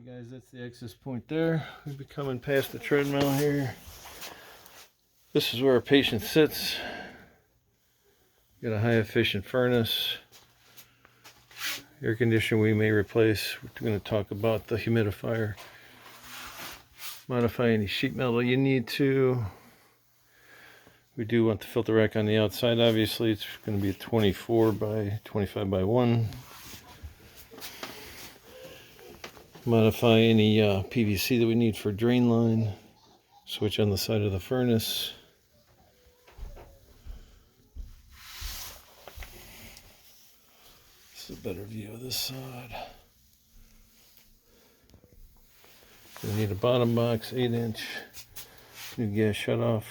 Alright guys, that's the access point there. We'll be coming past the treadmill here. This is where our patient sits. Got a high efficient furnace. Air conditioner we may replace. We're going to talk about the humidifier. Modify any sheet metal you need to. We do want the filter rack on the outside. Obviously it's going to be a 24 by 25 by 1. Modify any PVC that we need for drain line. Switch on the side of the furnace. This is a better view of this side. We need a bottom box, 8-inch new gas shutoff.